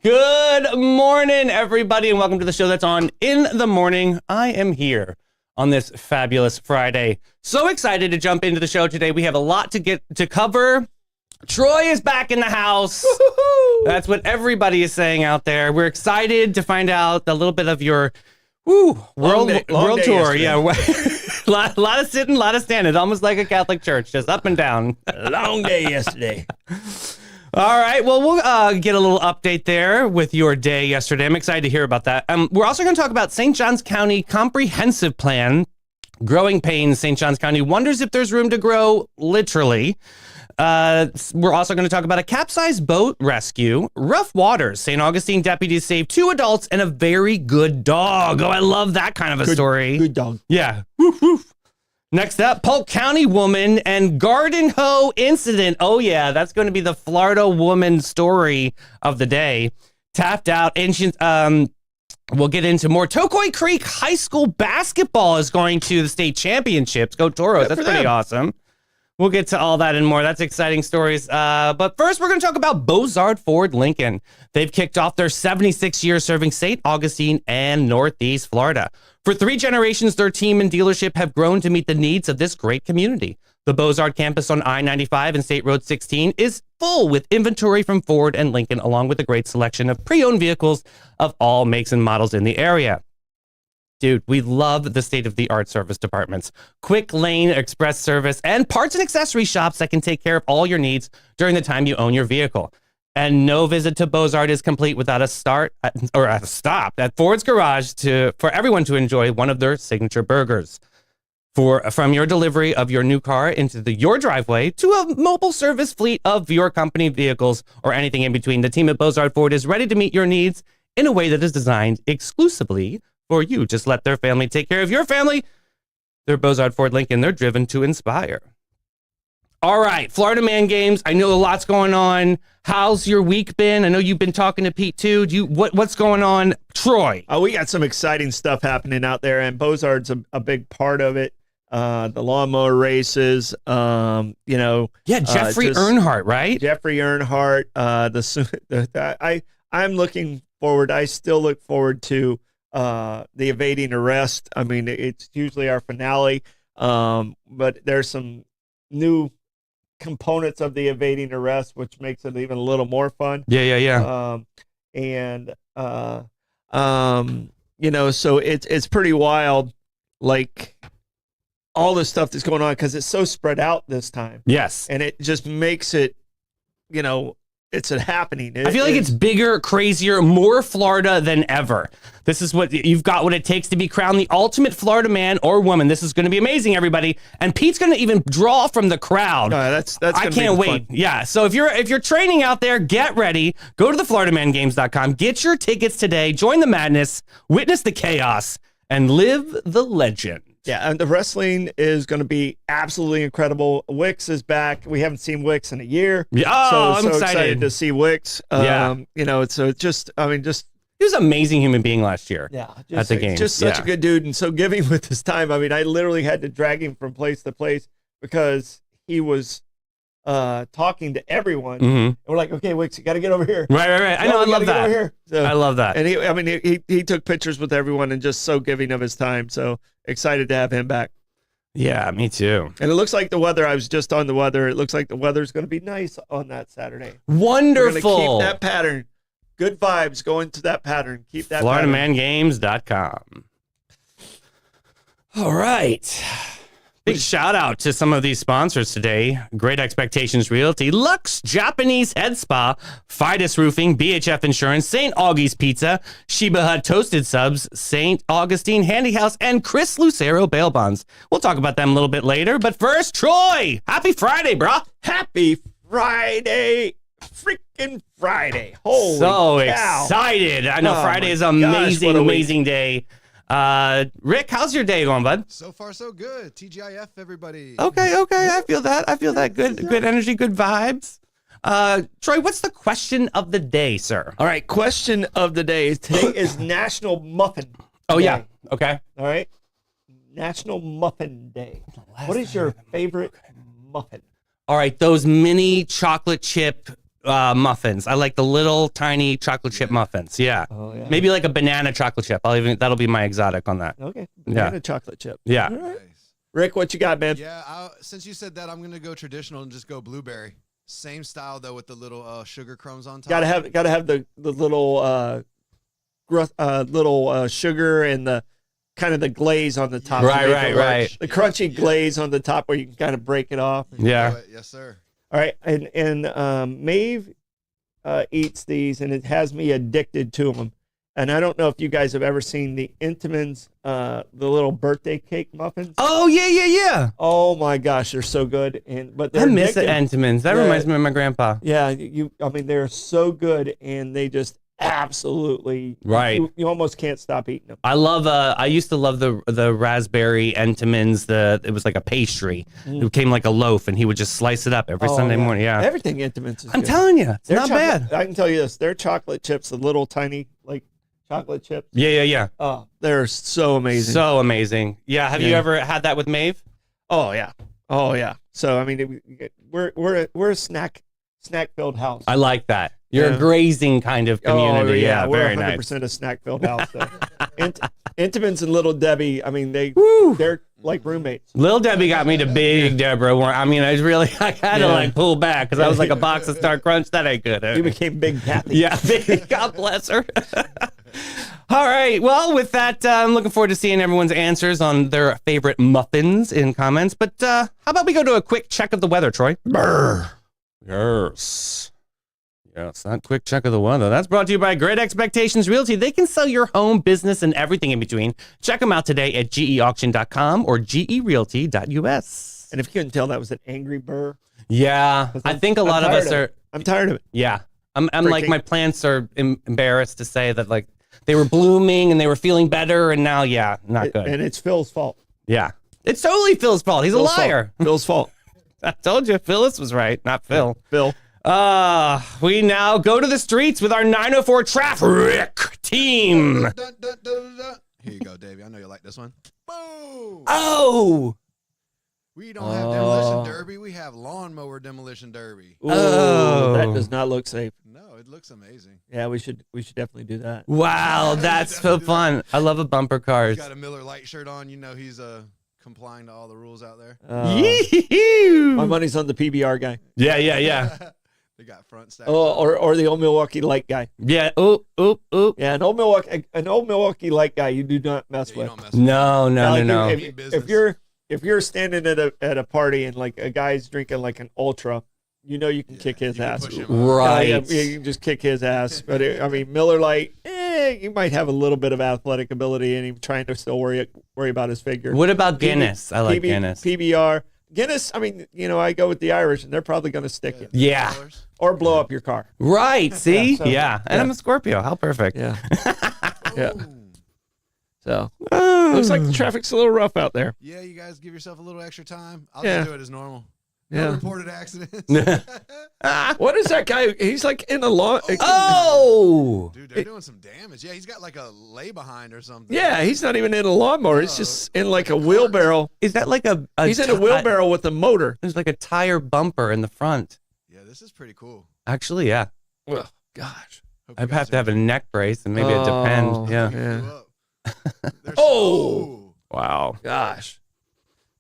Good morning, everybody, and welcome to the show that's on in the morning. I am here on this fabulous Friday. So excited to jump into the show today. We have a lot to cover. Troy is back in the house. Woo-hoo! That's what everybody is saying out there. We're excited to find out a little bit of your world tour. Yeah, a lot of sitting, a lot of standing. Almost like a Catholic church, just up and down. Long day yesterday. All right, well, we'll get a little update there with your day yesterday. I'm excited to hear about that. We're also going to talk about St. Johns County Comprehensive Plan. Growing pains, St. Johns County wonders if there's room to grow, literally. We're also going to talk about a capsized boat rescue. Rough waters. St. Augustine deputies saved 2 adults and a very good dog. Oh, I love that kind of a story. Good dog. Yeah. Woof, woof. Next up, Polk County woman and garden hoe incident. Oh, yeah, that's going to be the Florida woman story of the day. Tapped out. Ancient. We'll get into more. Tokoi Creek High School basketball is going to the state championships. Go Toros. That's pretty awesome. We'll get to all that and more. That's exciting stories. But first, we're going to talk about Bozard Ford Lincoln. They've kicked off their 76 years serving St. Augustine and Northeast Florida. For 3 generations, their team and dealership have grown to meet the needs of this great community. The Bozard campus on I-95 and State Road 16 is full with inventory from Ford and Lincoln, along with a great selection of pre-owned vehicles of all makes and models in the area. Dude, we love the state-of-the-art service departments, quick lane express service, and parts and accessory shops that can take care of all your needs during the time you own your vehicle. And no visit to Bozard is complete without a stop at Ford's Garage for everyone to enjoy one of their signature burgers. From your delivery of your new car into your driveway to a mobile service fleet of your company vehicles or anything in between, the team at Bozard Ford is ready to meet your needs in a way that is designed exclusively for you. Just let their family take care of your family. They're Bozard Ford Lincoln. They're driven to inspire. All right, Florida Man Games. I know a lot's going on. How's your week been? I know you've been talking to Pete too. What's going on, Troy? We got some exciting stuff happening out there, and Bozard's a big part of it. The lawnmower races, Jeffrey Earnhardt, right? Jeffrey Earnhardt. I'm looking forward. I still look forward to the evading arrest. I mean, it's usually our finale, but there's some new components of the evading arrest, which makes it even a little more fun. Yeah. So it's pretty wild, like all the stuff that's going on, because it's so spread out this time. Yes. And it just makes it, it's happening. I feel like it's bigger, crazier, more Florida than ever. This is what you've got, what it takes to be crowned the ultimate Florida man or woman. This is going to be amazing, everybody. And Pete's going to even draw from the crowd. That's I can't wait. Fun. Yeah. So if you're training out there, get ready. Go to thefloridamangames.com. Get your tickets today. Join the madness. Witness the chaos and live the legend. Yeah, and the wrestling is going to be absolutely incredible. Wicks is back. We haven't seen Wicks in a year. Yeah, I'm excited to see Wicks. He was an amazing human being last year. Yeah, at the game. Just such a good dude, and so giving with his time. I mean, I literally had to drag him from place to place because he was talking to everyone. Mm-hmm. And we're like, okay, Wicks, you got to get over here. Right. I know. I love that. Over here. So, I love that. And he took pictures with everyone and just so giving of his time. So excited to have him back. Yeah, me too. And it looks like the weather. I was just on the weather. It looks like the weather's going to be nice on that Saturday. Wonderful. We're going to keep that pattern. Good vibes going to that pattern. Keep that pattern. FloridaManGames.com. All right. Big shout out to some of these sponsors today. Great Expectations Realty, Lux Japanese Head Spa, Fidus Roofing, BHF Insurance, St. Augie's Pizza, Sheba Hut Toasted Subs, St. Augustine Handy House, and Chris Lucero Bail Bonds. We'll talk about them a little bit later, but first, Troy, happy Friday, brah. Happy Friday. Freaking Friday. Holy so cow. Excited. I know Friday is an amazing day. Rick, how's your day going, bud? So far, so good. TGIF, everybody. Okay. I feel that. Good energy, good vibes. Troy, what's the question of the day, sir? All right, question of the day. Today is National Muffin Day. Oh, yeah. Okay. All right. National Muffin Day. What is your favorite muffin? All right, those mini chocolate chip muffins. I like the little tiny chocolate chip muffins. Yeah. Oh, yeah. Maybe like a banana chocolate chip. That'll be my exotic on that. Okay. Banana chocolate chip. Yeah. All right. Nice. Rick, what you got, man? Yeah, since you said that, I'm going to go traditional and just go blueberry. Same style, though, with the little sugar crumbs on top. Gotta have the little sugar and the kind of the glaze on the top. Right. The crunchy glaze on the top where you can kind of break it off. Yeah. Yes, sir. All right, and Maeve eats these, and it has me addicted to them. And I don't know if you guys have ever seen the Entenmann's, the little birthday cake muffins. Oh, yeah. Oh my gosh, they're so good. But I miss the addictive. Entenmann's. That reminds me of my grandpa. Yeah, I mean, they're so good, and they just absolutely Right. You almost can't stop eating them. I used to love the raspberry Entenmann's. It was like a pastry. It came like a loaf, and he would just slice it up every Sunday morning. Yeah. Everything Entenmann's is I'm good. telling you, it's not chocolate, bad. I can tell you this: their chocolate chips, the little tiny like chocolate chips. Yeah. Oh, they're so amazing. So amazing. Yeah. Have you ever had that with Maeve? Oh yeah. So I mean, we're a snack filled house. I like that. You're a grazing kind of community. Oh, yeah, we're very 100% nice. a snack filled house. So. Entenmann's and Little Debbie. I mean, they're like roommates. Lil Debbie got me to Big Deborah. I mean, I had to like pull back because I was like a box of Star Crunch. That ain't good. You became Big Kathy. Yeah, God bless her. All right. Well, with that, I'm looking forward to seeing everyone's answers on their favorite muffins in comments. But how about we go to a quick check of the weather, Troy? Brr. Yes. Yes, that quick check of the weather. That's brought to you by Great Expectations Realty. They can sell your home, business, and everything in between. Check them out today at geauction.com or gerealty.us. And if you couldn't tell, that was an angry burr. Yeah, I think a lot of us are. I'm tired of it. Yeah, I'm like, my plants are embarrassed to say that like they were blooming and they were feeling better, and now, not good. And it's Phil's fault. Yeah, it's totally Phil's fault. He's a liar. Phil's fault. I told you, Phyllis was right, not Phil. Phil. We now go to the streets with our 904 traffic team. Dun, dun, dun, dun, dun. Here you go, Davey. I know you like this one. Boom! Oh! We don't have demolition derby. We have lawnmower demolition derby. Ooh, Oh. that does not look safe. No, it looks amazing. Yeah, we should definitely do that. Wow, that's so fun. I love a bumper He's cars. got a Miller Lite shirt on. You know he's complying to all the rules out there. Yee-hoo. My money's on the PBR guy. Yeah. They got front stacks. Or the old Milwaukee Light guy. Yeah. Oop. Yeah, an old Milwaukee Light guy you do not mess with. You don't mess with No. Like if you're standing at a party and like a guy's drinking like an Ultra, you know you can kick his you can ass. push him Right. Yeah, you can just kick his ass. But Miller Lite, you might have a little bit of athletic ability and him trying to still worry about his figure. What about Guinness? I like Guinness. PBR. Guinness, I go with the Irish and they're probably going to stick you. Yeah. Or blow up your car. Right. See? So- yeah. And yeah. I'm a Scorpio. How perfect. Yeah. Yeah. Boom. So looks like the traffic's a little rough out there. Yeah, you guys give yourself a little extra time. I'll Yeah. just do it as normal. No Yeah. reported accidents. What is that guy? He's like in a lawn. Oh. Dude, they're doing some damage. Yeah, he's got like a lay behind or something. Yeah, he's not even in a lawnmower. He's just in like a wheelbarrow. Is that like a He's in a wheelbarrow with a motor. There's like a tire bumper in the front. Yeah, this is pretty cool. Actually, yeah. Oh, gosh. Hope you I'd guys have to have a neck brace and maybe a Oh. depend. Yeah. blew up. There's- Oh. Wow. Gosh.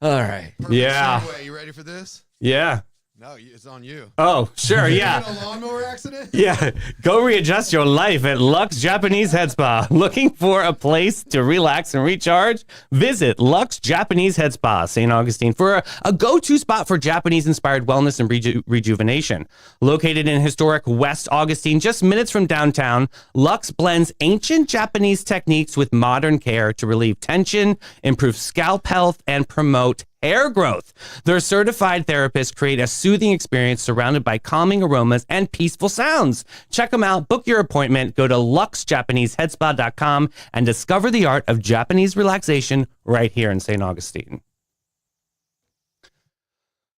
All right. Perfect Yeah. segue. You ready for this? Yeah. No, it's on you. Oh, sure. Yeah. You in a lawnmower accident? Yeah, go readjust your life at Lux Japanese Head Spa. Looking for a place to relax and recharge? Visit Lux Japanese Head Spa, St. Augustine, for a go-to spot for Japanese-inspired wellness and rejuvenation. Located in historic West Augustine, just minutes from downtown, Lux blends ancient Japanese techniques with modern care to relieve tension, improve scalp health, and promote hair growth. Their certified therapists create a soothing experience surrounded by calming aromas and peaceful sounds. Check them out, book your appointment, go to luxjapaneseheadspa.com and discover the art of Japanese relaxation right here in St. Augustine.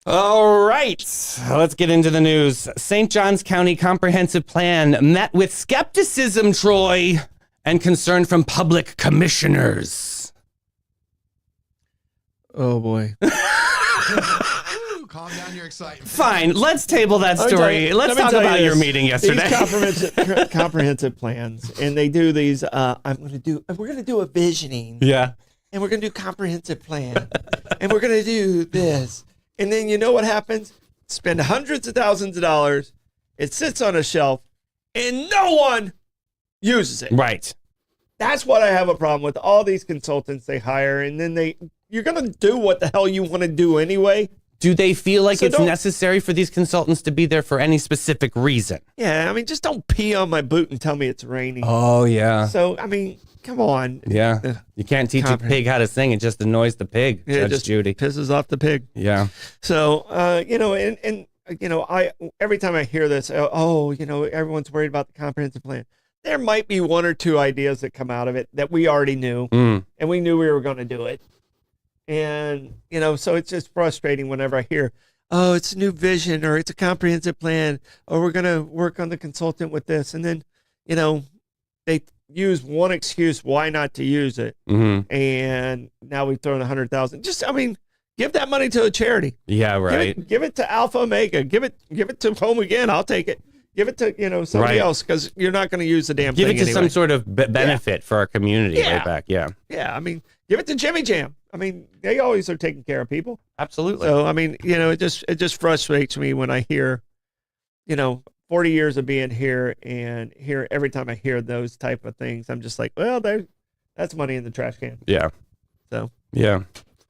All right, let's get into the news. St. Johns County Comprehensive Plan met with skepticism, Troy, and concern from public commissioners. Oh boy. Ooh, calm down your excitement. Fine, let's table that story. Let's talk about your meeting yesterday. These comprehensive plans, and they do these. We're gonna do a visioning, Yeah. and we're gonna do comprehensive plan, and we're gonna do this, and then you know what happens? Spend hundreds of thousands of dollars. It sits on a shelf, and no one uses it. Right. That's what I have a problem with. All these consultants they hire, and then you're gonna do what the hell you want to do anyway. Do they feel like So it's necessary for these consultants to be there for any specific reason? Yeah, I mean, just don't pee on my boot and tell me it's raining. Oh, yeah. So, I mean, come on. Yeah. You can't teach a pig how to sing. It just annoys the pig, Yeah, Judge just Judy. pisses off the pig. Yeah. So, I every time I hear this, everyone's worried about the comprehensive plan. There might be one or two ideas that come out of it that we already knew, and we knew we were going to do it. And, so it's just frustrating whenever I hear, oh, it's a new vision or it's a comprehensive plan or we're going to work on the consultant with this. And then, they use one excuse why not to use it. Mm-hmm. And now we've thrown $100,000. Give that money to a charity. Yeah, right. Give it to Alpha Omega. Give it to Home Again. I'll take it. Give it to somebody else because you're not going to use the damn Give thing it to anyway. some sort of benefit for our community right back. Yeah. Yeah, give it to Jimmy Jam. They always are taking care of people. Absolutely. So, it just frustrates me when I hear, 40 years of being here and every time I hear those type of things, I'm just like, well, that's money in the trash can. Yeah. So. Yeah.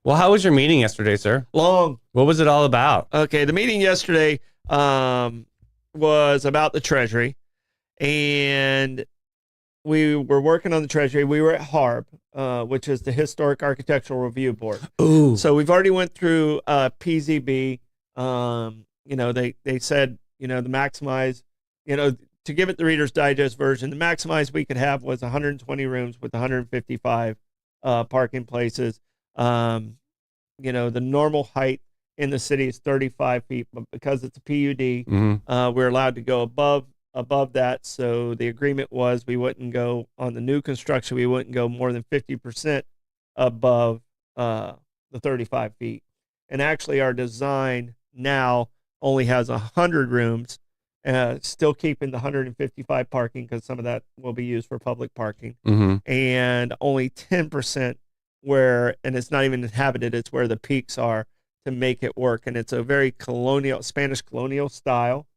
Well, how was your meeting yesterday, sir? Long. What was it all about? Okay, the meeting yesterday was about the Treasury, and we were working on the Treasury. We were at HARB, which is the Historic Architectural Review Board. Ooh. So we've already went through PZB. They said, the maximize, to give it the Reader's Digest version, the maximize we could have was 120 rooms with 155 parking places. The normal height in the city is 35 feet, but because it's a PUD, we're allowed to go above that. So the agreement was we wouldn't go on the new construction. We wouldn't go more than 50% above the 35 feet. And actually our design now only has 100 rooms, still keeping the 155 parking because some of that will be used for public parking, and only 10% and it's not even inhabited, it's where the peaks are to make it work. And it's a very Spanish colonial style,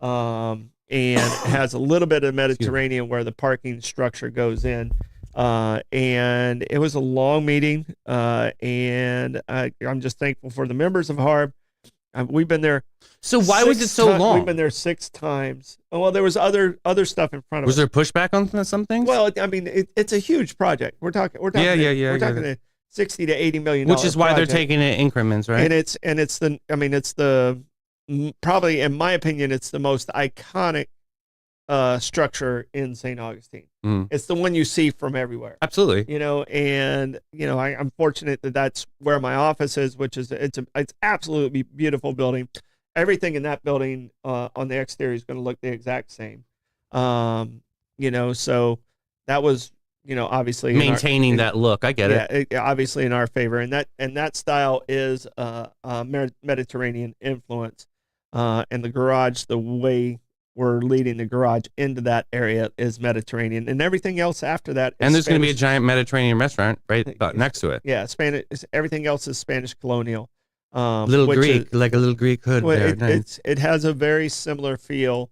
and it has a little bit of Mediterranean where the parking structure goes in. And it was a long meeting, and I'm just thankful for the members of HARB. We've been there. So why was it so long? We've been there 6 times. Well, there was other stuff in front of us. Was there pushback on some things? Well, it's a huge project. We're talking. We're talking a $60 to $80 million. Which is why they're taking it in increments, right? And it's probably, in my opinion, it's the most iconic structure in St. Augustine. It's the one you see from everywhere. Absolutely. I'm fortunate that that's where my office is, which is it's absolutely beautiful building. Everything in that building on the exterior is going to look the exact same. So that was, obviously maintaining that look. I get it. Obviously in our favor, and that style is Mediterranean influence, and the garage, the way we're leading the garage into that area is Mediterranean, and everything else after that. And there's going to be a Spanish- giant Mediterranean restaurant right next to it. Yeah, Spanish. Everything else is Spanish colonial. Little which Greek, is- like a little Greek hood well, there. Nice. it has a very similar feel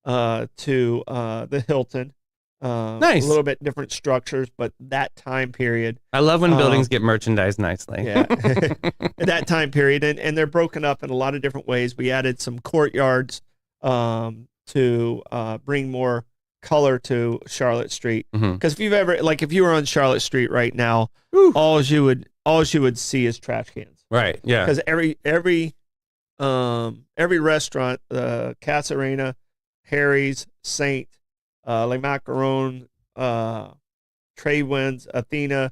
to the Hilton. Nice. A little bit different structures, but that time period. I love when buildings get merchandised nicely. Yeah, that time period, and they're broken up in a lot of different ways. We added some courtyards to bring more color to Charlotte Street. Because if you were on Charlotte Street right now, all you would see is trash cans. Right. Yeah. Because every restaurant, Casa Arena, Harry's, Saint, Le Macaron, Trade Winds, Athena,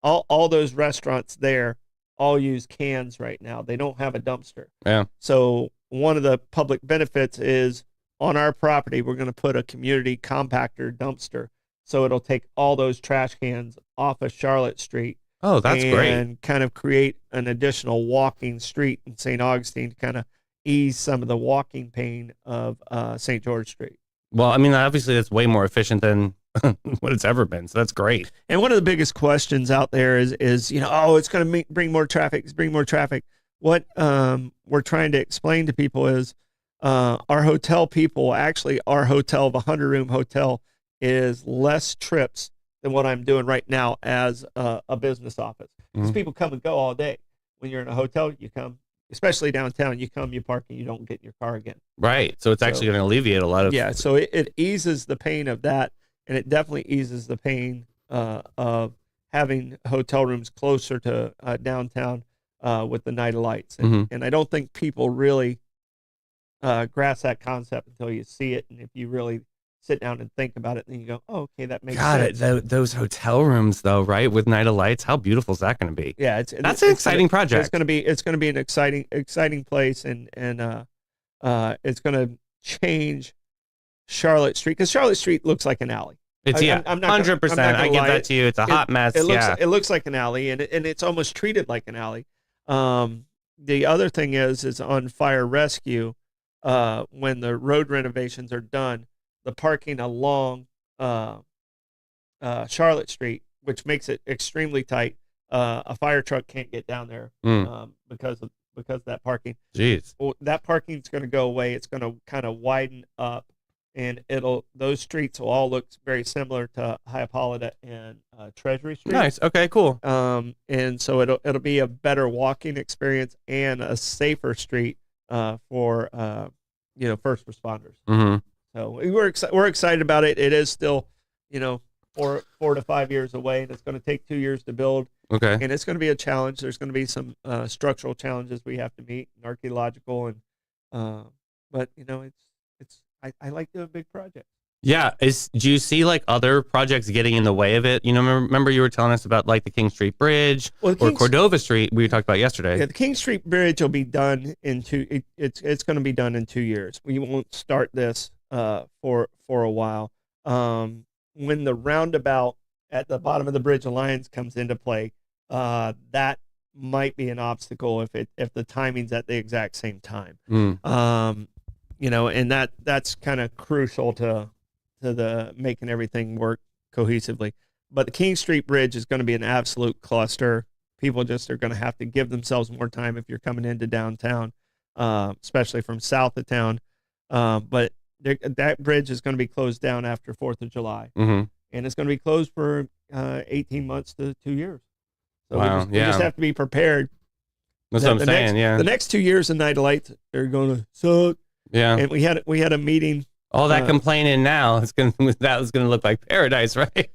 all those restaurants there all use cans right now. They don't have a dumpster. Yeah. So one of the public benefits is on our property, we're going to put a community compactor dumpster. So it'll take all those trash cans off of Charlotte Street. Oh, that's great. And kind of create an additional walking street in St. Augustine to kind of ease some of the walking pain of St. George Street. Well, I mean, obviously that's way more efficient than what it's ever been. So that's great. And one of the biggest questions out there is it's going to bring more traffic. What we're trying to explain to people is our hotel people, actually our hotel, the 100-room hotel, is less trips than what I'm doing right now as a business office. Because people come and go all day. When you're in a hotel, you come, especially downtown, you come, you park, and you don't get in your car again. Right. So it's actually going to alleviate a lot of... Yeah, so it eases the pain of that, and it definitely eases the pain of having hotel rooms closer to downtown with the night of lights. And I don't think people really grasp that concept until you see it, and if you really sit down and think about it, then you go, oh, okay, that makes sense. Those hotel rooms, though, right, with night of lights, how beautiful is that going to be? Yeah, that's an exciting project. It's going to be an exciting place, and it's going to change Charlotte Street, because Charlotte Street looks like an alley. It's I'm not 100%. I give that to you. It's a hot mess. It looks like an alley, and it's almost treated like an alley. The other thing is on fire rescue, when the road renovations are done, the parking along Charlotte Street, which makes it extremely tight. A fire truck can't get down there because of that parking. Jeez. Well, that parking's going to go away. It's going to kind of widen up, and those streets will all look very similar to Hippolyta and Treasury Street. Nice. Okay. Cool. And so it'll be a better walking experience and a safer street for first responders. So we're excited about it. It is still, 4 to 5 years away, and it's going to take 2 years to build. Okay. And it's going to be a challenge. There's going to be some structural challenges we have to meet, and archaeological, and but I like doing big projects. Yeah. Do you see like other projects getting in the way of it? Remember you were telling us about like the King Street Bridge or Cordova Street we talked about yesterday. Yeah, the King Street Bridge will be done it's going to be done in 2 years. We won't start this for a while. When the roundabout at the bottom of the Bridge Alliance comes into play, that might be an obstacle if the timing's at the exact same time. And that's kind of crucial to the making everything work cohesively. But the King Street Bridge is going to be an absolute cluster. People just are going to have to give themselves more time if you're coming into downtown, especially from south of town. But that bridge is going to be closed down after 4th of July. And it's going to be closed for 18 months to 2 years. So we just have to be prepared. That's what I'm saying, The next 2 years of Night of Lights are going to suck. Yeah. And we had a meeting. All that complaining now, that was going to look like paradise, right?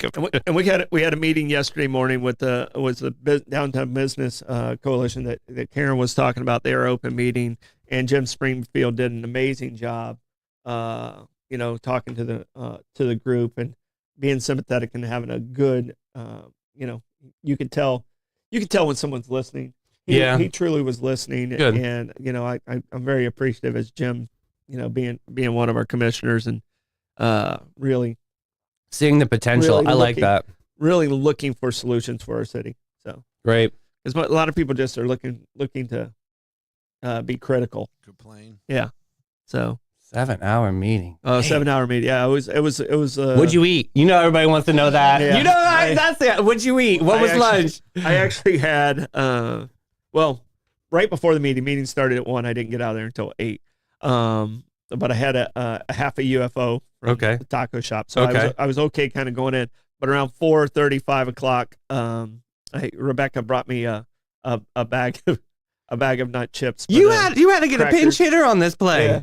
and we had a meeting yesterday morning with the Downtown Business Coalition that Karen was talking about. Their open meeting, and Jim Springfield did an amazing job, talking to the group and being sympathetic and having a good, you could tell when someone's listening. He truly was listening. Good. And I'm very appreciative as Jim, being one of our commissioners and really seeing the potential. I like that. Really looking for solutions for our city. So great. Because a lot of people just are looking to be critical. Complain. Yeah. So 7-hour meeting. 7-hour meeting. Yeah, it was. What'd you eat? You know, everybody wants to know that. Yeah. You know, that's it. What'd you eat? What was lunch? I actually had, well, right before the meeting started at 1. I didn't get out of there until 8. But I had a half a UFO from the taco shop. So I was okay kind of going in. But around 4:30, 5 o'clock, Rebecca brought me a bag of nut chips. You had to get crackers. a pinch hitter on this play. Yeah,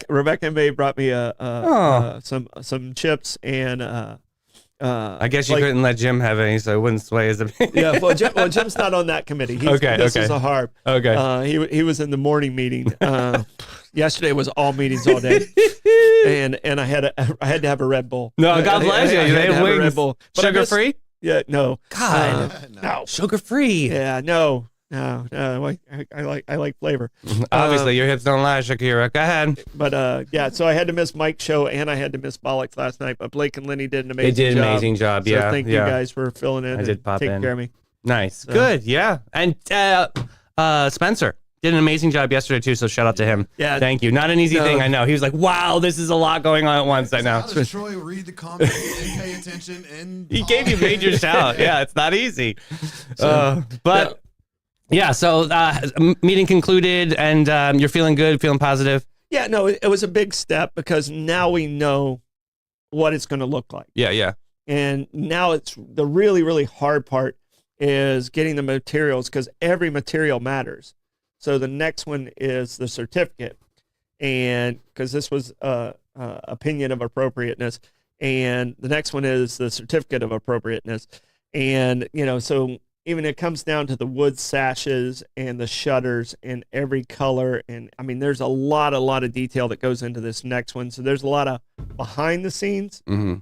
Rebecca and May brought me some chips and I guess you couldn't let Jim have any, so it wouldn't sway his opinion. Yeah, well, Jim's not on that committee. This is a harp. Okay. He was in the morning meeting. Yesterday was all meetings all day, and I had to have a Red Bull. No, God bless you. They have a Red Bull. Sugar free? Yeah, no. God, no. Sugar free. Yeah, no. I like flavor. Obviously, your hips don't lie, Shakira. Go ahead. But yeah, so I had to miss Mike's show and I had to miss Bollocks last night. But Blake and Lenny did an amazing job. They did an amazing job. So Yeah. thank you guys for filling in. I did pop taking in. care of me. Nice. So. Good. Yeah. And Spencer did an amazing job yesterday too. So shout out to him. Yeah. Thank you. Not an easy thing. I know. He was like, "Wow, this is a lot going on at once." I know. How does Troy read the comments and pay attention? And He gave you major shout. Yeah, it's not easy. But. Yeah, so meeting concluded, and you're feeling good, feeling positive? Yeah, no, it was a big step because now we know what it's going to look like. Yeah. And now it's the really, really hard part is getting the materials because every material matters. So the next one is the certificate, and because this was opinion of appropriateness, and the next one is the certificate of appropriateness, and so. Even it comes down to the wood sashes and the shutters and every color. And I mean, there's a lot of detail that goes into this next one. So there's a lot of behind the scenes on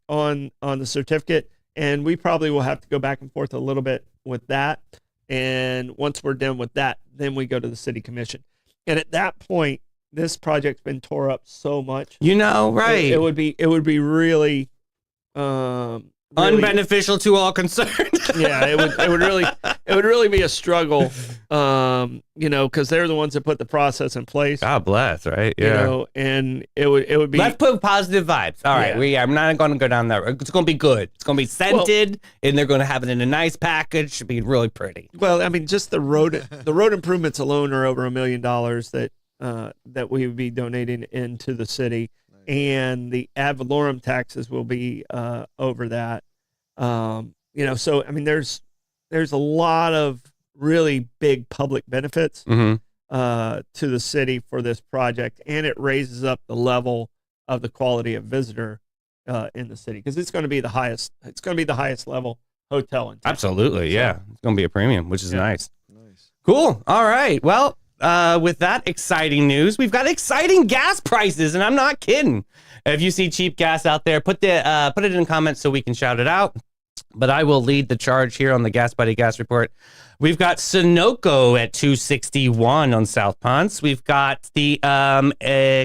the certificate. And we probably will have to go back and forth a little bit with that. And once we're done with that, then we go to the city commission. And at that point, this project's been tore up so much. Right. It would be really, unbeneficial to all concerned. Yeah, it would really be a struggle, because they're the ones that put the process in place. God bless, right? Yeah. And it would be. Let's put positive vibes. All right, I'm not going to go down that road. It's going to be good. It's going to be scented, and they're going to have it in a nice package. Should be really pretty. Well, I mean, just the road improvements alone are over $1 million that we would be donating into the city. And the ad valorem taxes will be over that. So I mean, there's a lot of really big public benefits to the city for this project, and it raises up the level of the quality of visitor in the city because it's going to be the highest. It's going to be the highest level hotel in town. Absolutely, yeah. It's going to be a premium, which is nice. Cool. All right. Well. With that exciting news, we've got exciting gas prices, and I'm not kidding. If you see cheap gas out there, put it in comments so we can shout it out. But I will lead the charge here on the Gas Buddy Gas Report. We've got Sunoco at $2.61 on South Ponce. We've got the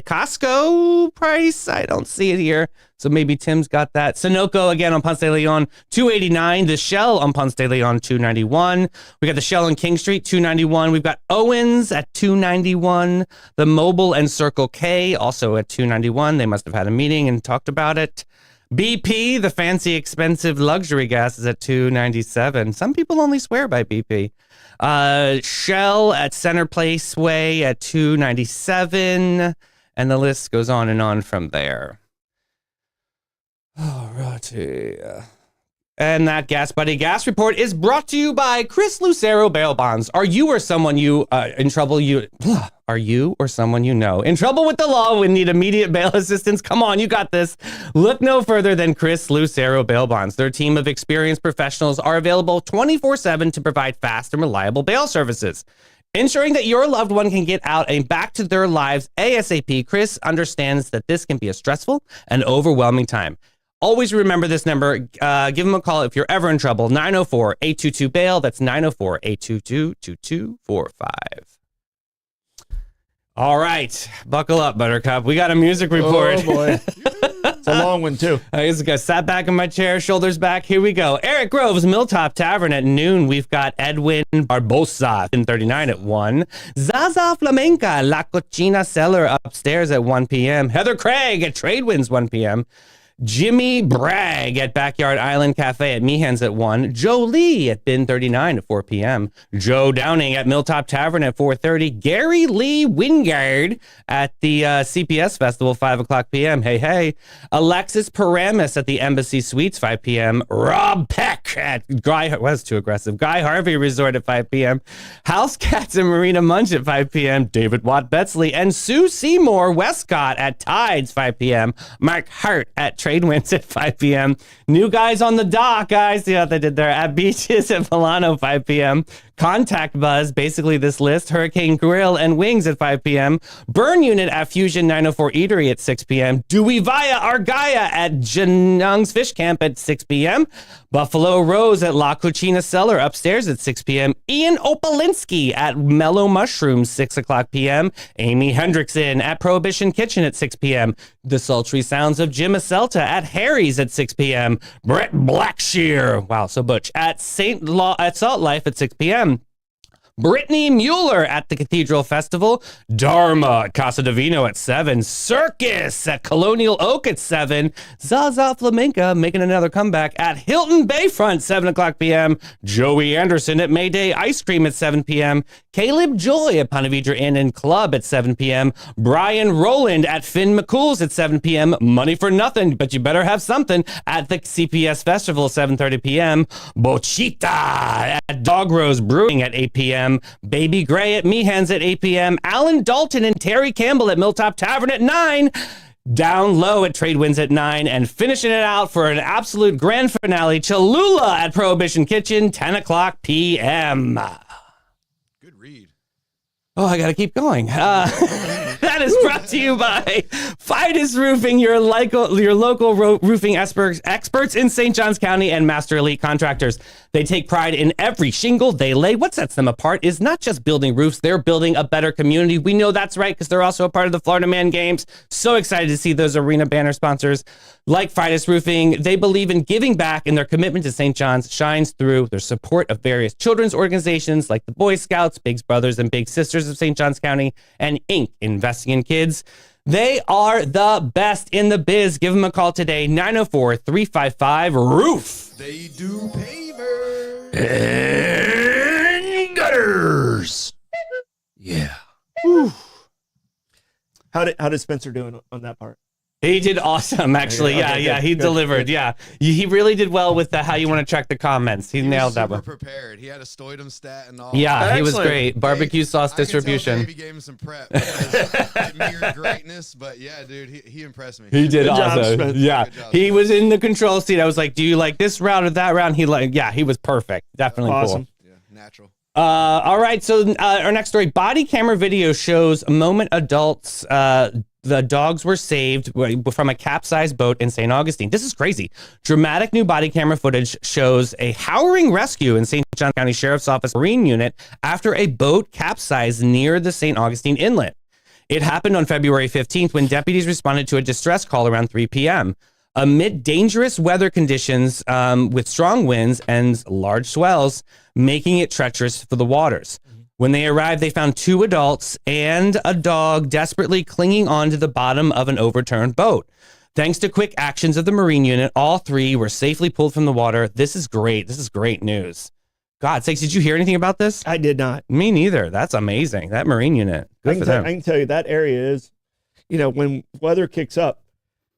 Costco price. I don't see it here, so maybe Tim's got that. Sunoco again on Ponce de Leon, $2.89. The Shell on Ponce de Leon, $2.91. We got the Shell on King Street, $2.91. We've got Owens at $2.91. The Mobil and Circle K also at $2.91. They must have had a meeting and talked about it. BP, the fancy, expensive luxury gas, is at $2.97. Some people only swear by BP. Shell at Center Place Way at $2.97. And the list goes on and on from there. All righty. And that Gas Buddy Gas Report is brought to you by Chris Lucero Bail Bonds. Are you or someone you in trouble? Are you or someone you know in trouble with the law and need immediate bail assistance? Come on, you got this. Look no further than Chris Lucero Bail Bonds. Their team of experienced professionals are available 24/7 to provide fast and reliable bail services, ensuring that your loved one can get out and back to their lives ASAP. Chris understands that this can be a stressful and overwhelming time. Always remember this number. Give them a call if you're ever in trouble. 904-822-BAIL. That's 904-822-2245. All right. Buckle up, Buttercup. We got a music report. Oh, boy. long one, too. I just got sat back in my chair, shoulders back. Here we go. Eric Grove's Milltop Tavern at noon. We've got Edwin Barbosa in 39 at 1. Zaza Flamenca, La Cocina Cellar upstairs at 1 p.m. Heather Craig at Tradewinds 1 p.m. Jimmy Bragg at Backyard Island Cafe at Meehan's at 1. Joe Lee at Bin 39 at 4 p.m. Joe Downing at Milltop Tavern at 4:30. Gary Lee Wingard at the CPS Festival 5 o'clock p.m. Hey. Alexis Paramus at the Embassy Suites 5 p.m. Rob Peck at Guy Harvey Resort at 5 p.m. House Cats and Marina Munch at 5 p.m. David Watt Betsley and Sue Seymour Westcott at Tides 5 p.m. Mark Hart at Tradewinds at 5 p.m. New guys on the dock, guys. See what they did there. At Beaches at Milano, 5 p.m. Contact Buzz, basically this list. Hurricane Grill and Wings at 5 p.m. Burn Unit at Fusion 904 Eatery at 6 p.m. Dewey Via Argaya at Janung's Fish Camp at 6 p.m. Buffalo Rose at La Cucina Cellar upstairs at 6 p.m. Ian Opalinsky at Mellow Mushrooms, 6 o'clock p.m. Amy Hendrickson at Prohibition Kitchen at 6 p.m. The Sultry Sounds of Jim Aselta at Harry's at 6 p.m. Brett Blackshear, wow, so butch, at Salt Life at 6 p.m. Brittany Mueller at the Cathedral Festival. Dharma at Casa Divino at 7. Circus at Colonial Oak at 7. Zaza Flamenca making another comeback at Hilton Bayfront, 7 o'clock p.m. Joey Anderson at Mayday Ice Cream at 7 p.m. Caleb Joy at Ponte Vedra Inn and Club at 7 p.m. Brian Rowland at Finn McCool's at 7 p.m. Money for nothing, but you better have something at the CPS Festival, 7:30 p.m. Bochita at Dog Rose Brewing at 8 p.m. Baby Gray at Meehan's at 8 p.m. Alan Dalton and Terry Campbell at Milltop Tavern at 9. Down Low at Tradewinds at 9. And finishing it out for an absolute grand finale, Cholula at Prohibition Kitchen, 10 o'clock p.m. Good read. Oh, I got to keep going. That is brought to you by Fidus Roofing, your local roofing experts in St. Johns County and Master Elite Contractors. They take pride in every shingle they lay. What sets them apart is not just building roofs, they're building a better community. We know that's right because they're also a part of the Florida Man Games. So excited to see those arena banner sponsors like Fidus Roofing. They believe in giving back, and their commitment to St. John's shines through their support of various children's organizations like the Boy Scouts, Big Brothers and Big Sisters of St. Johns County, and Inc. Investing in Kids. They are the best in the biz. Give them a call today, 904-355-ROOF. They do pavers and gutters. Yeah. How did Spencer do on that part? He did awesome, actually. Okay, He good, delivered. good. Yeah, he really did well with the how you want to track the comments. He nailed that one. Super prepared. He had a Stoidum stat and all. Yeah, he was Excellent. great. Barbecue sauce distribution. Davey gave him some prep. It mirrored greatness, but yeah, dude, he impressed me. He did Good job, awesome. Spence. Yeah, Good job, he Spence. was in the control seat. I was like, "Do you like this round or that round?" He was perfect. Definitely Awesome. cool. Yeah, natural. All right. So our next story: body camera video shows moment adults. The dogs were saved from a capsized boat in St. Augustine. This is crazy. Dramatic new body camera footage shows a harrowing rescue in St. John County Sheriff's Office Marine Unit after a boat capsized near the St. Augustine Inlet. It happened on February 15th when deputies responded to a distress call around 3 p.m. Amid dangerous weather conditions with strong winds and large swells, making it treacherous for the waters. When they arrived, they found 2 adults and a dog desperately clinging onto the bottom of an overturned boat. Thanks to quick actions of the Marine Unit, all 3 were safely pulled from the water. This is great. This is great news. God sakes, did you hear anything about this? I did not. Me neither. That's amazing. That Marine Unit. Good for them. I can tell you that area is, when weather kicks up,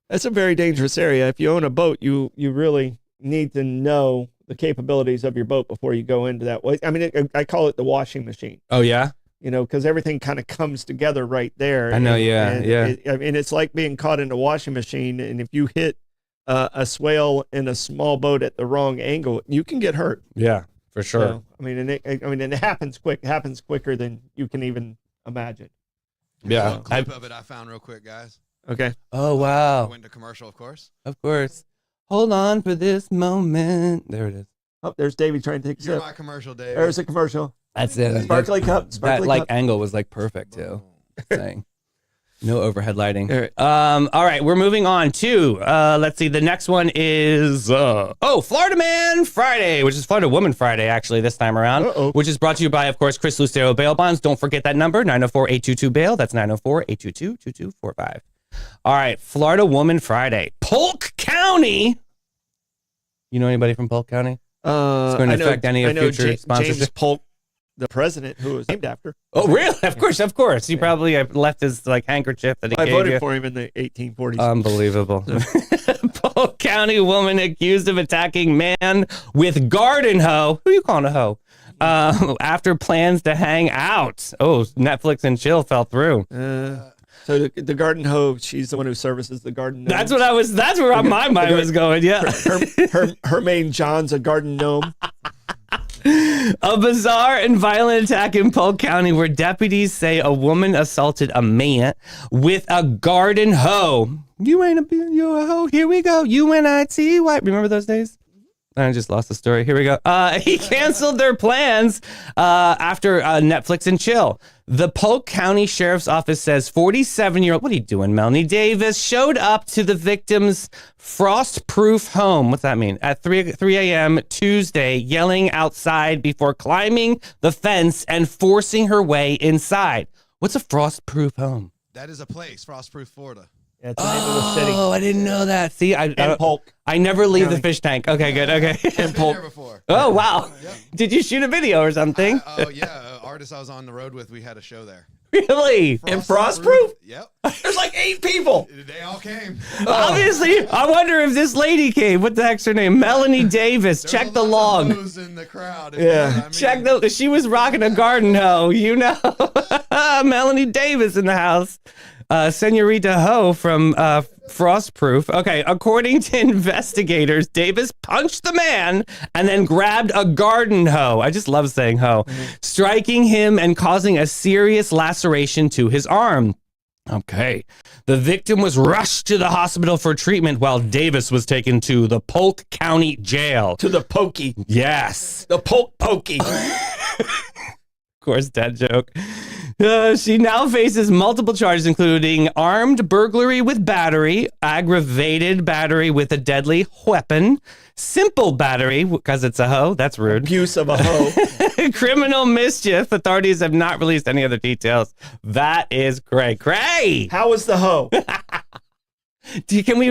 that's a very dangerous area. If you own a boat, you really need to know the capabilities of your boat before you go into that. I mean, I call it the washing machine. Oh, yeah? Because everything kind of comes together right there. I know, And yeah. it's like being caught in a washing machine, and if you hit a swale in a small boat at the wrong angle, you can get hurt. Yeah, for sure. So, and it happens quick. It happens quicker than you can even imagine. Yeah. A clip of it I found real quick, guys. Okay. Oh, wow. Went to commercial, of course. Of course. Hold on for this moment. There it is. Oh, there's Davey trying to take a You're sip. my commercial, Dave. There's a commercial. That's it. Sparkly cup. That Sparkly like cup. angle was like perfect too. Thing. No overhead lighting. All right. All right, we're moving on to, let's see, the next one is, Florida Man Friday, which is Florida Woman Friday, actually, this time around, which is brought to you by, of course, Chris Lucero Bail Bonds. Don't forget that number, 904-822-BAIL. That's 904-822-2245. All right, Florida Woman Friday. Polk County. You know anybody from Polk County? It's going to affect any of future sponsorship. James Polk, the president, who was named after. Oh, really? Of course. He probably left his handkerchief that he gave you. I voted for him in the 1840s. Unbelievable. Polk County woman accused of attacking man with garden hoe. Who are you calling a hoe? After plans to hang out. Oh, Netflix and chill fell through. So the garden hoe, she's the one who services the garden gnome. That's where my mind was going. Yeah. Her main John's a garden gnome. A bizarre and violent attack in Polk County where deputies say a woman assaulted a man with a garden hoe. You a hoe. Here we go. UNIT. What? Remember those days? I just lost the story. Here we go. He canceled their plans after Netflix and chill. The Polk County Sheriff's Office says 47-year-old, what are you doing, Melanie Davis, showed up to the victim's frost-proof home. What's that mean? At 3 a.m. Tuesday, yelling outside before climbing the fence and forcing her way inside. What's a frost-proof home? That is a place, Frostproof, Florida. Yeah, it's the name of the city. Oh, I didn't know that. See, Polk. I never leave the fish tank. Okay, good. Okay. And Polk. Before. Oh, wow. Yep. Did you shoot a video or something? Yeah. Artist I was on the road with, we had a show there. Really? And Frostproof? Yep. There's like 8 people. They all came. Obviously, I wonder if this lady came. What the heck's her name? Melanie Davis. Check the log. In the crowd, yeah. Check she was rocking a garden hoe, Melanie Davis in the house. Senorita Ho from Frostproof. Okay, according to investigators, Davis punched the man and then grabbed a garden hoe. I just love saying hoe. Striking him and causing a serious laceration to his arm. Okay. The victim was rushed to the hospital for treatment while Davis was taken to the Polk County Jail. To the pokey. Yes. The Polk pokey. Of course, dad joke. She now faces multiple charges, including armed burglary with battery, aggravated battery with a deadly weapon, simple battery, because it's a hoe. That's rude. Abuse of a hoe. Criminal mischief. Authorities have not released any other details. That is cray. How was the hoe? Can we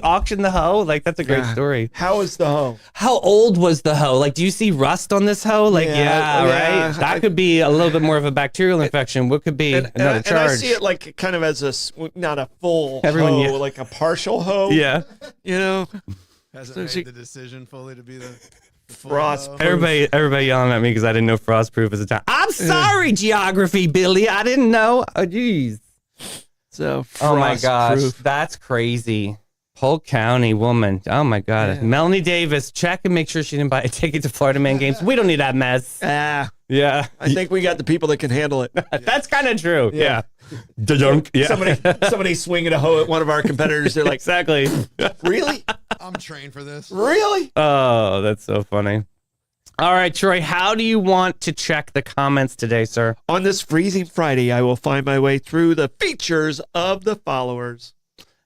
auction the hoe? Like, that's a great story. How is the hoe? How old was the hoe? Like, do you see rust on this hoe? Like, right? That could be a little bit more of a bacterial infection. What could be another charge? And I see it like kind of as not a full hoe, like a partial hoe. Yeah. Hasn't made the decision fully to be the frost. Everybody yelling at me because I didn't know frostproof is a time. I'm sorry, geography, Billy. I didn't know. Oh, geez. So, oh my gosh, that's crazy. Polk County woman. Oh my God. Yeah. Melanie Davis, check and make sure she didn't buy a ticket to Florida Man games. We don't need that mess. Yeah. I think we got the people that can handle it. That's kind of true. Yeah. Somebody swinging a hoe at one of our competitors. They're like, exactly. Really? I'm trained for this. Really? Oh, that's so funny. All right, Troy, how do you want to check the comments today, sir? On this freezing Friday, I will find my way through the features of the followers.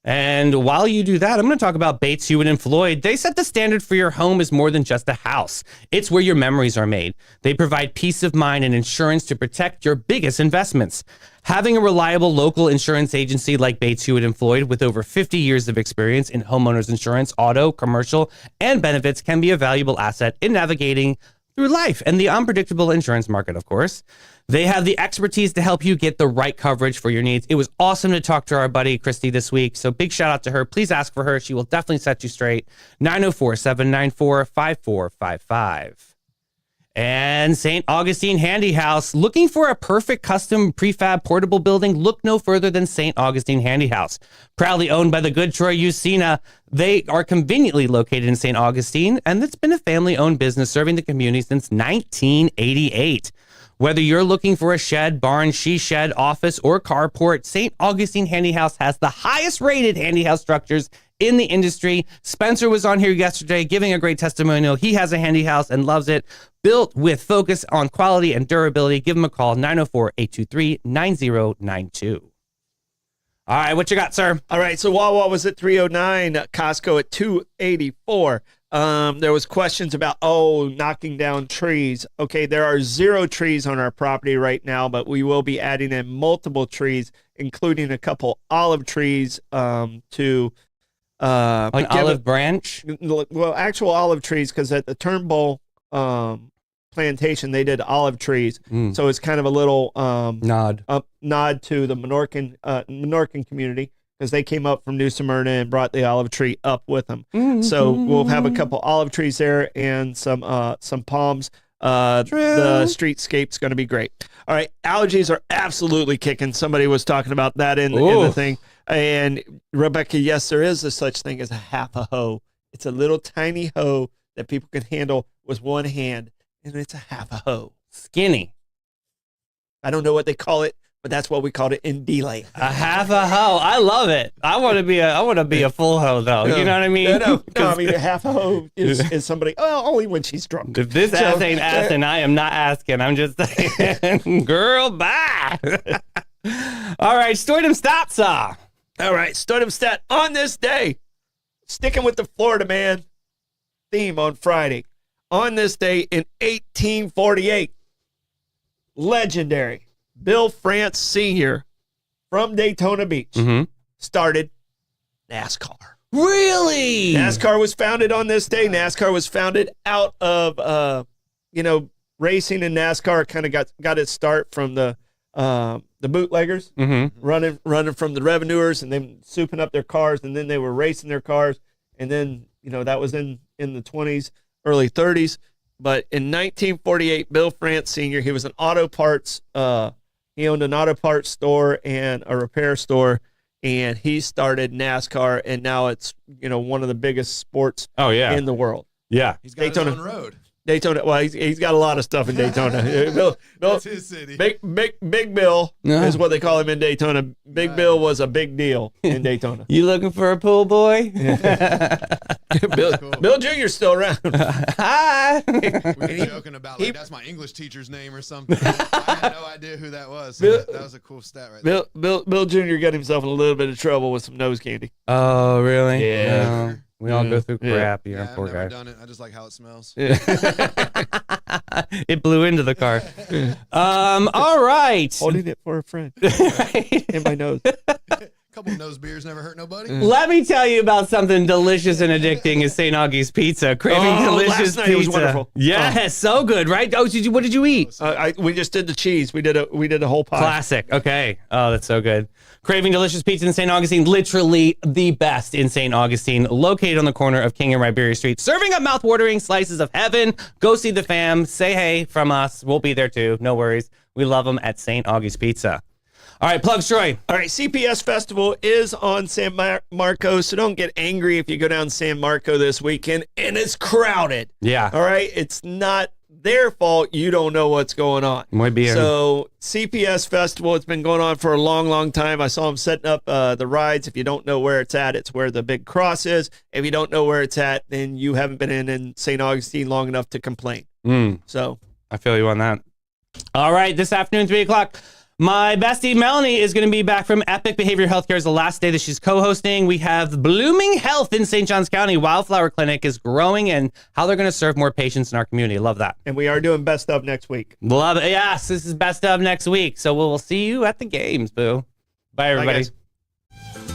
And while you do that, I'm going to talk about Bates, Hewitt, and Floyd. They set the standard for your home is more than just a house. It's where your memories are made. They provide peace of mind and insurance to protect your biggest investments. Having a reliable local insurance agency like Bates, Hewitt, and Floyd with over 50 years of experience in homeowners insurance, auto, commercial, and benefits can be a valuable asset in navigating through life and the unpredictable insurance market, of course. They have the expertise to help you get the right coverage for your needs. It was awesome to talk to our buddy Christy this week, so big shout out to her. Please ask for her. She will definitely set you straight. 904-794-5455. And St. Augustine Handy House. Looking for a perfect custom prefab portable building? Look no further than St. Augustine Handy House. Proudly owned by the good Troy Usina, they are conveniently located in St. Augustine, and it's been a family-owned business serving the community since 1988. Whether you're looking for a shed, barn, she shed, office, or carport, St. Augustine Handy House has the highest rated handy house structures in the industry. Spencer was on here yesterday giving a great testimonial. He has a handy house and loves it. Built with focus on quality and durability. Give him a call, 904-823-9092. All right, what you got, sir? All right, so Wawa was at 309, Costco at 284. There was questions about, knocking down trees. Okay, there are 0 trees on our property right now, but we will be adding in multiple trees, including a couple olive trees to An olive branch? well, actual olive trees, because at the Turnbull plantation, they did olive trees. So it's kind of a little Nod. nod to the Menorcan community, because they came up from New Smyrna and brought the olive tree up with them. So we'll have a couple olive trees there and some palms. The streetscape's going to be great. All right, allergies are absolutely kicking. Somebody was talking about that in the thing. And Rebecca, yes, there is a such thing as a half a hoe. It's a little tiny hoe that people can handle with one hand, and it's a half a hoe. Skinny. I don't know what they call it, but that's what we called it in D-Lane. A half a hoe. I love it. I want to be a full hoe though. You know what I mean? No, I mean a half a hoe is somebody. Only when she's drunk. If this ass ain't asking, I am not asking. I'm just saying, girl, bye. All right, Stordom Statsa. All right, Stardom Stat on this day, sticking with the Florida man theme on Friday. On this day in 1848, legendary Bill France Sr. from Daytona Beach started NASCAR. Really? NASCAR was founded on this day. NASCAR was founded out of, racing in NASCAR kind of got its start from the bootleggers running from the revenuers and then souping up their cars, and then they were racing their cars, and then that was in the 20s, early 30s. But in 1948, Bill France Sr., he was an auto parts. He owned an auto parts store and a repair store, and he started NASCAR, and now it's one of the biggest sports in the world. Yeah, He's got his own road. Daytona. Well, he's got a lot of stuff in Daytona. Bill, That's his city. Big Bill is what they call him in Daytona. Big Bill was a big deal in Daytona. You looking for a pool boy? Bill Jr.'s still around. Hi. We were joking about that's my English teacher's name or something. I had no idea who that was. So that was a cool stat right there. Bill Jr. got himself in a little bit of trouble with some nose candy. Oh, really? Yeah. No. We all go through crap here, I've poor never guy. done it. I just like how it smells. It blew into the car. All right. Holding it for a friend. In my nose. Couple of nose beers never hurt nobody. Let me tell you about something delicious and addicting is St. Augie's Pizza. Craving delicious last night pizza. it was wonderful. Yes, so good, right? Oh, what did you eat? We just did the cheese. We did a whole pie. Classic. Okay. Oh, that's so good. Craving delicious pizza in St. Augustine, literally the best in St. Augustine, located on the corner of King and Riberia Street, serving up mouth-watering slices of heaven. Go see the fam. Say hey from us. We'll be there too. No worries. We love them at St. Augie's Pizza. All right, plugs, Troy. All right, CPS Festival is on San Marco, so don't get angry if you go down San Marco this weekend and it's crowded. Yeah. All right, it's not their fault. You don't know what's going on. Muy bien. So CPS Festival, it's been going on for a long, long time. I saw them setting up the rides. If you don't know where it's at, it's where the big cross is. If you don't know where it's at, then you haven't been in St. Augustine long enough to complain. So I feel you on that. All right, this afternoon, 3 o'clock. My bestie Melanie is going to be back from Epic Behavioral Healthcare. Is the last day that she's co-hosting. We have Blooming Health in St. Johns County. Wildflower Clinic is growing and how they're going to serve more patients in our community. Love that. And we are doing best of next week. Love it. Yes, this is best of next week. So we'll see you at the games, boo. Bye, everybody. Bye, guys.